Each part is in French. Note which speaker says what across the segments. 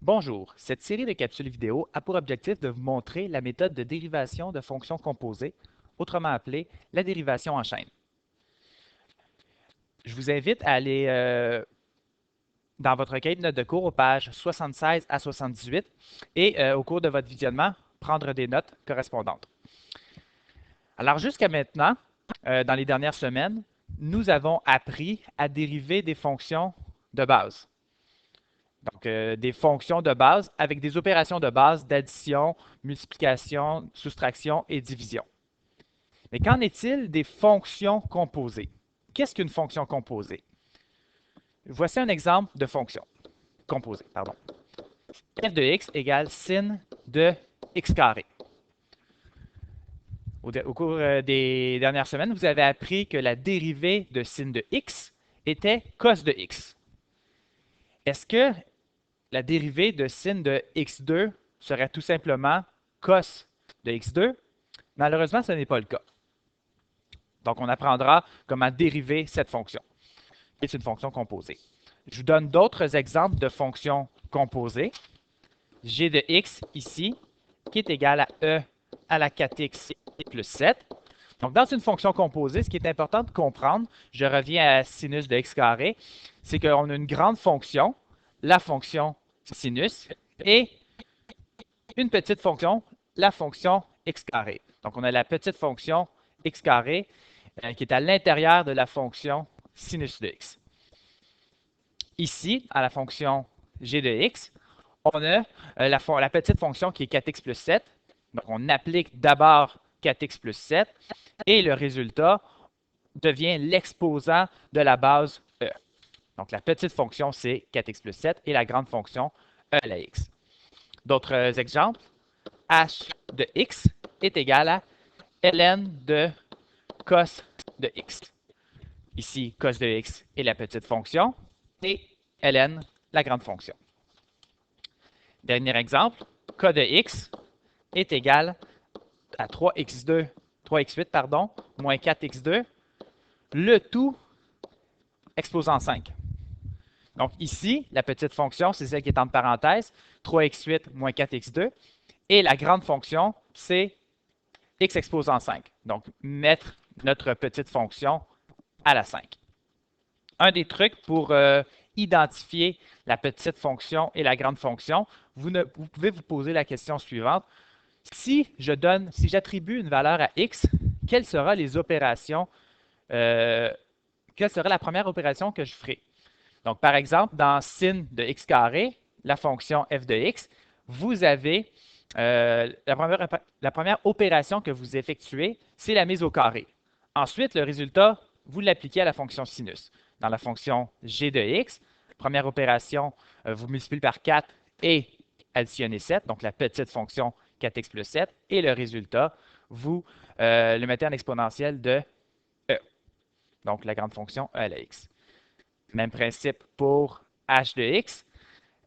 Speaker 1: Bonjour, cette série de capsules vidéo a pour objectif de vous montrer la méthode de dérivation de fonctions composées, autrement appelée la dérivation en chaîne. Je vous invite à aller dans votre cahier de notes de cours aux pages 76 à 78 et au cours de votre visionnement, prendre des notes correspondantes. Alors jusqu'à maintenant, dans les dernières semaines, nous avons appris à dériver des fonctions de base. Donc, des fonctions de base avec des opérations de base d'addition, multiplication, soustraction et division. Mais qu'en est-il des fonctions composées? Qu'est-ce qu'une fonction composée? Voici un exemple de fonction composée. F de x égale sin de x carré. Au cours des dernières semaines, vous avez appris que la dérivée de sin de x était cos de x. Est-ce que la dérivée de sin de x2 serait tout simplement cos de x2? Malheureusement, ce n'est pas le cas. Donc, on apprendra comment dériver cette fonction, qui est une fonction composée. Je vous donne d'autres exemples de fonctions composées. G de x ici, qui est égal à e à la 4x plus 7. Donc, dans une fonction composée, ce qui est important de comprendre, je reviens à sinus de x carré, c'est qu'on a une grande fonction, la fonction sinus, et une petite fonction, la fonction x carré. Donc, on a la petite fonction x carré qui est à l'intérieur de la fonction sinus de x. Ici, à la fonction g de x, on a la petite fonction qui est 4x plus 7. Donc, on applique d'abord 4x plus 7 et le résultat devient l'exposant de la base e. Donc, la petite fonction, c'est 4x plus 7 et la grande fonction e à la x. D'autres exemples, h de x est égal à ln de cos de x. Ici, cos de x est la petite fonction et ln, la grande fonction. Dernier exemple, k de x est égal à 3x8 moins 4x2, le tout exposant 5. Donc ici, la petite fonction, c'est celle qui est entre parenthèses, 3x8 moins 4x2, et la grande fonction, c'est x exposant 5. Donc, mettre notre petite fonction à la 5. Un des trucs pour identifier la petite fonction et la grande fonction, vous pouvez vous poser la question suivante. Si j'attribue une valeur à x, quelle sera la première opération que je ferai? Donc, par exemple, dans sin de x carré, la fonction f de x, vous avez la première opération que vous effectuez, c'est la mise au carré. Ensuite, le résultat, vous l'appliquez à la fonction sinus. Dans la fonction g de x, première opération, vous multipliez par 4 et additionnez 7, donc la petite fonction 4x plus 7, et le résultat, vous le mettez en exponentielle de e, donc la grande fonction e à la x. Même principe pour h de x.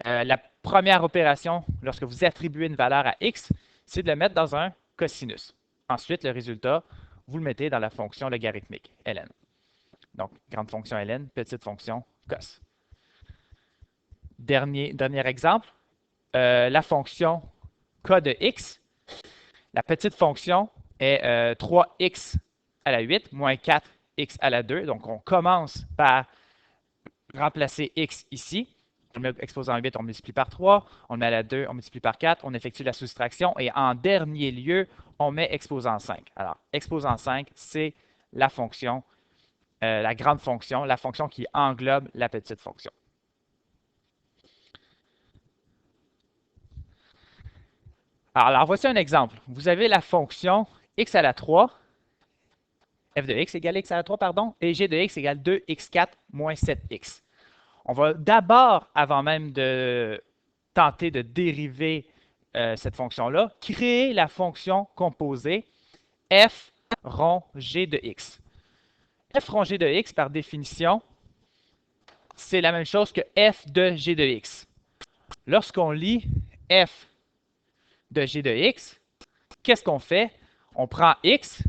Speaker 1: La première opération, lorsque vous attribuez une valeur à x, c'est de le mettre dans un cosinus. Ensuite, le résultat, vous le mettez dans la fonction logarithmique, ln. Donc, grande fonction ln, petite fonction cos. Dernier exemple, la fonction k de x. La petite fonction est 3x à la 8 moins 4x à la 2. Donc, on commence par remplacer x ici. On le met exposant 8, on multiplie par 3. On le met à la 2, on multiplie par 4. On effectue la soustraction. Et en dernier lieu, on met exposant 5. Alors, exposant 5, c'est la fonction, la grande fonction, la fonction qui englobe la petite fonction. Alors, voici un exemple. Vous avez la fonction x à la 3, f de x égale x à la 3, et g de x égale 2x4 moins 7x. On va d'abord, avant même de tenter de dériver cette fonction-là, créer la fonction composée f rond g de x. F rond g de x, par définition, c'est la même chose que f de g de x. Lorsqu'on lit f de g de x, qu'est-ce qu'on fait? On prend x,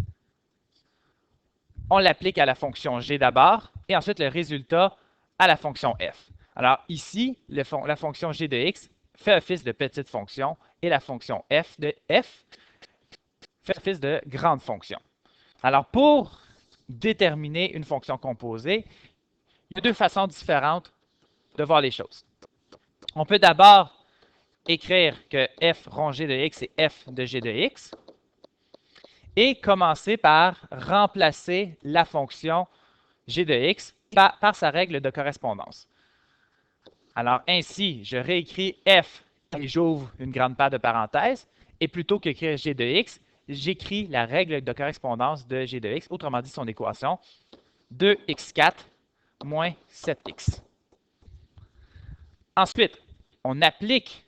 Speaker 1: on l'applique à la fonction g d'abord, et ensuite le résultat à la fonction f. Alors ici, la fonction g de x fait office de petite fonction et la fonction f de f fait office de grande fonction. Alors, pour déterminer une fonction composée, il y a deux façons différentes de voir les choses. On peut d'abord écrire que f rongé de x est f de g de x et commencer par remplacer la fonction g de x par sa règle de correspondance. Alors ainsi, je réécris f et j'ouvre une grande paire de parenthèses et plutôt qu'écrire g de x, j'écris la règle de correspondance de g de x, autrement dit son équation, 2x4 moins 7x. Ensuite, on applique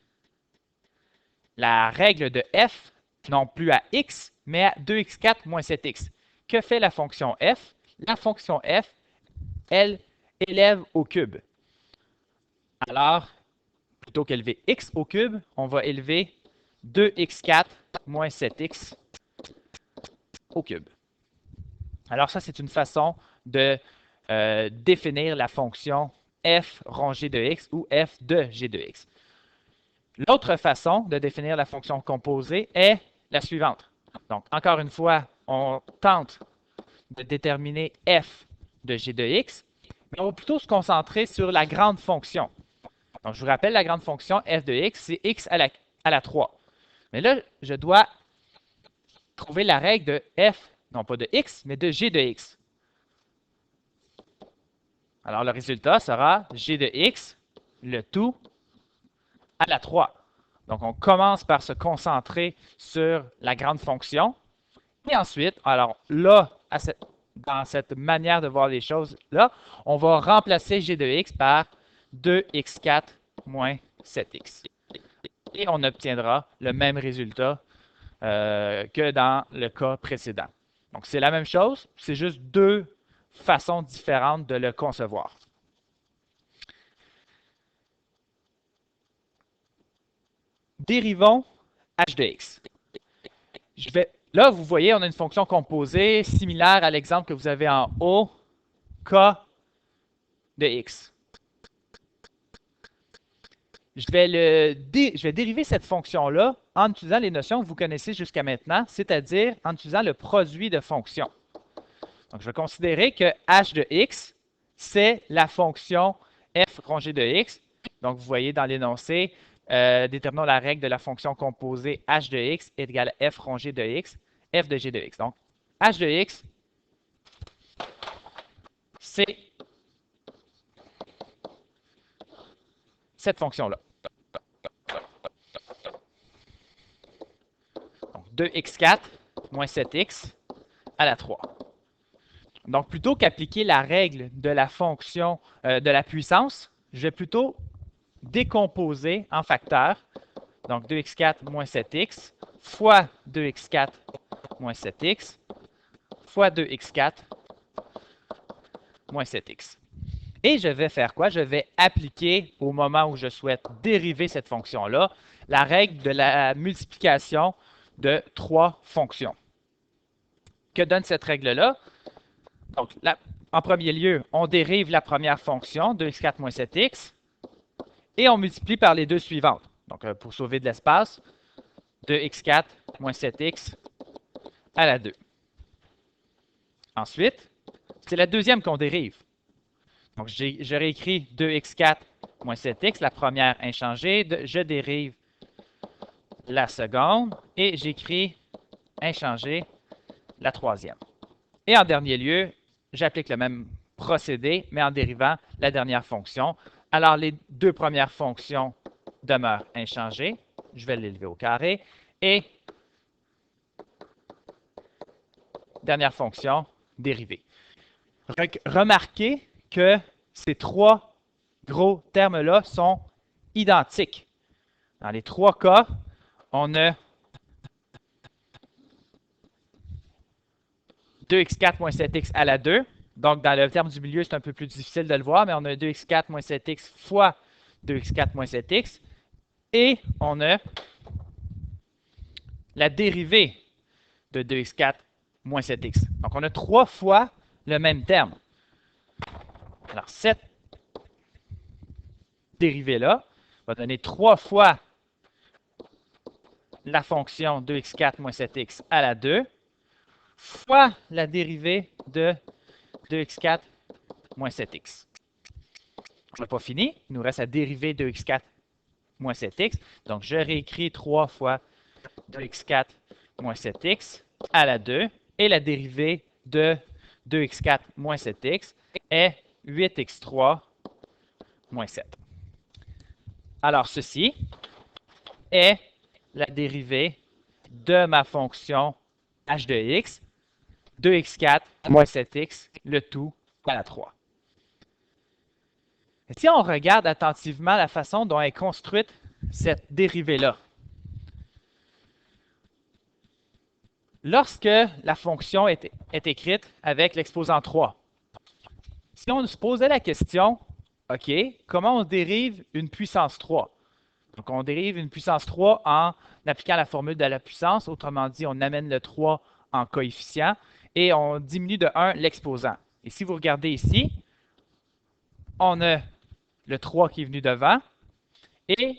Speaker 1: la règle de f, non plus à x, mais à 2x4 moins 7x. Que fait la fonction f? La fonction f, elle élève au cube. Alors, plutôt qu'élever x au cube, on va élever 2x4 moins 7x au cube. Alors ça, c'est une façon de définir la fonction f rongée de x ou f de g de x. L'autre façon de définir la fonction composée est la suivante. Donc, encore une fois, on tente de déterminer f de g de x, mais on va plutôt se concentrer sur la grande fonction. Donc, je vous rappelle, la grande fonction f de x, c'est x à la 3. Mais là, je dois trouver la règle de f, non pas de x, mais de g de x. Alors, le résultat sera g de x, le tout, à la 3. Donc, on commence par se concentrer sur la grande fonction. Et ensuite, alors là, dans cette manière de voir les choses, là, on va remplacer g de x par 2x4 moins 7x. Et on obtiendra le même résultat que dans le cas précédent. Donc, c'est la même chose, c'est juste deux façons différentes de le concevoir. Dérivons h de x. Là, vous voyez, on a une fonction composée similaire à l'exemple que vous avez en haut, k de x. Je vais dériver cette fonction-là en utilisant les notions que vous connaissez jusqu'à maintenant, c'est-à-dire en utilisant le produit de fonctions. Donc, je vais considérer que h de x, c'est la fonction f rongée de x. Donc, vous voyez dans l'énoncé, déterminons la règle de la fonction composée h de x est égal à f rongée de x, f de g de x. Donc, h de x, c'est cette fonction-là. Donc, 2x4 moins 7x à la 3. Donc, plutôt qu'appliquer la règle de la fonction de la puissance, je vais plutôt décomposer en facteurs. Donc, 2x4 moins 7x fois 2x4 moins 7x fois 2x4 moins 7x. Et je vais faire quoi? Je vais appliquer, au moment où je souhaite dériver cette fonction-là, la règle de la multiplication de trois fonctions. Que donne cette règle-là? Donc, en premier lieu, on dérive la première fonction, 2x4 moins 7x, et on multiplie par les deux suivantes. Donc, pour sauver de l'espace, 2x4 moins 7x à la 2. Ensuite, c'est la deuxième qu'on dérive. Donc, je réécris 2x4 moins 7x, la première inchangée. Je dérive la seconde et j'écris inchangé la troisième. Et en dernier lieu, j'applique le même procédé, mais en dérivant la dernière fonction. Alors, les deux premières fonctions demeurent inchangées. Je vais l'élever au carré. Et dernière fonction dérivée. Remarquez que ces trois gros termes-là sont identiques. Dans les trois cas, on a 2x4 moins 7x à la 2. Donc, dans le terme du milieu, c'est un peu plus difficile de le voir, mais on a 2x4 moins 7x fois 2x4 moins 7x. Et on a la dérivée de 2x4 moins 7x. Donc, on a trois fois le même terme. Alors, cette dérivée-là va donner 3 fois la fonction 2x4 moins 7x à la 2 fois la dérivée de 2x4 moins 7x. On n'a pas fini. Il nous reste la dérivée de x4 moins 7x. Donc, je réécris 3 fois 2x4 moins 7x à la 2. Et la dérivée de 2x4 moins 7x est 8x3 moins 7. Alors, ceci est la dérivée de ma fonction h de x, 2x4 moins 7x, le tout à la 3. Et si on regarde attentivement la façon dont est construite cette dérivée-là, lorsque la fonction est écrite avec l'exposant 3, si on se posait la question, OK, comment on dérive une puissance 3? Donc, on dérive une puissance 3 en appliquant la formule de la puissance. Autrement dit, on amène le 3 en coefficient et on diminue de 1 l'exposant. Et si vous regardez ici, on a le 3 qui est venu devant et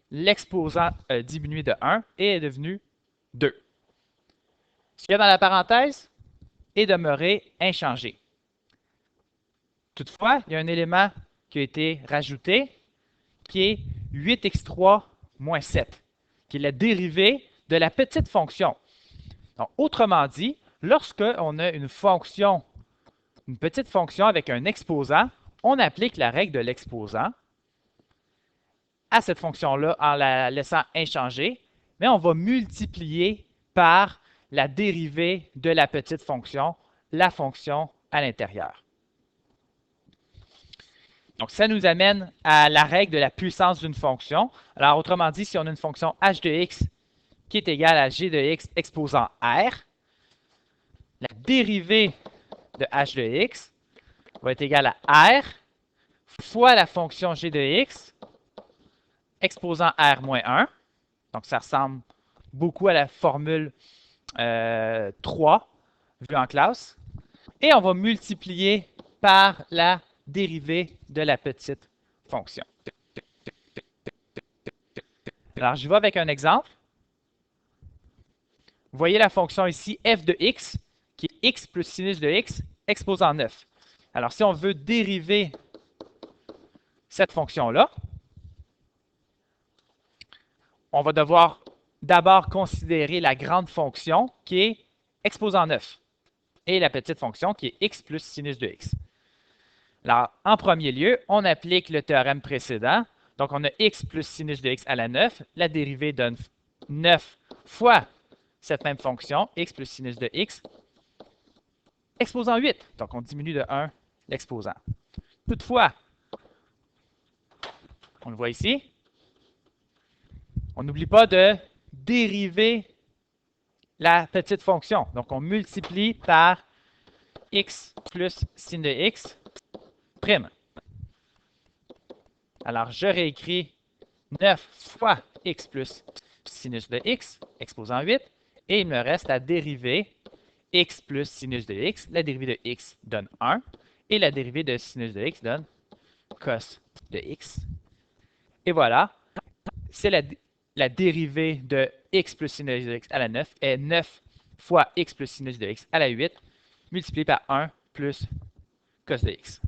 Speaker 1: l'exposant a diminué de 1 et est devenu 2. Ce qu'il y a dans la parenthèse est demeuré inchangé. Toutefois, il y a un élément qui a été rajouté qui est 8x3 moins 7, qui est la dérivée de la petite fonction. Donc, autrement dit, lorsqu'on a une petite fonction avec un exposant, on applique la règle de l'exposant à cette fonction-là en la laissant inchangée, mais on va multiplier par la dérivée de la petite fonction, la fonction à l'intérieur. Donc, ça nous amène à la règle de la puissance d'une fonction. Alors, autrement dit, si on a une fonction h de x qui est égale à g de x exposant r, la dérivée de h de x va être égale à r fois la fonction g de x exposant r moins 1. Donc, ça ressemble beaucoup à la formule 3 vue en classe. Et on va multiplier par la dérivée de la petite fonction. Alors, je vais avec un exemple. Vous voyez la fonction ici, f de x, qui est x plus sinus de x exposant 9. Alors, si on veut dériver cette fonction-là, on va devoir d'abord considérer la grande fonction qui est exposant 9 et la petite fonction qui est x plus sinus de x. Alors, en premier lieu, on applique le théorème précédent. Donc, on a x plus sinus de x à la 9. La dérivée donne 9 fois cette même fonction, x plus sinus de x, exposant 8. Donc, on diminue de 1 l'exposant. Toutefois, on le voit ici, on n'oublie pas de dériver la petite fonction. Donc, on multiplie par x plus sin de x prime. Alors, je réécris 9 fois x plus sinus de x, exposant 8, et il me reste la dérivée x plus sinus de x. La dérivée de x donne 1, et la dérivée de sinus de x donne cos de x. Et voilà, c'est la dérivée de x plus sinus de x à la 9 est 9 fois x plus sinus de x à la 8, multiplié par 1 plus cos de x.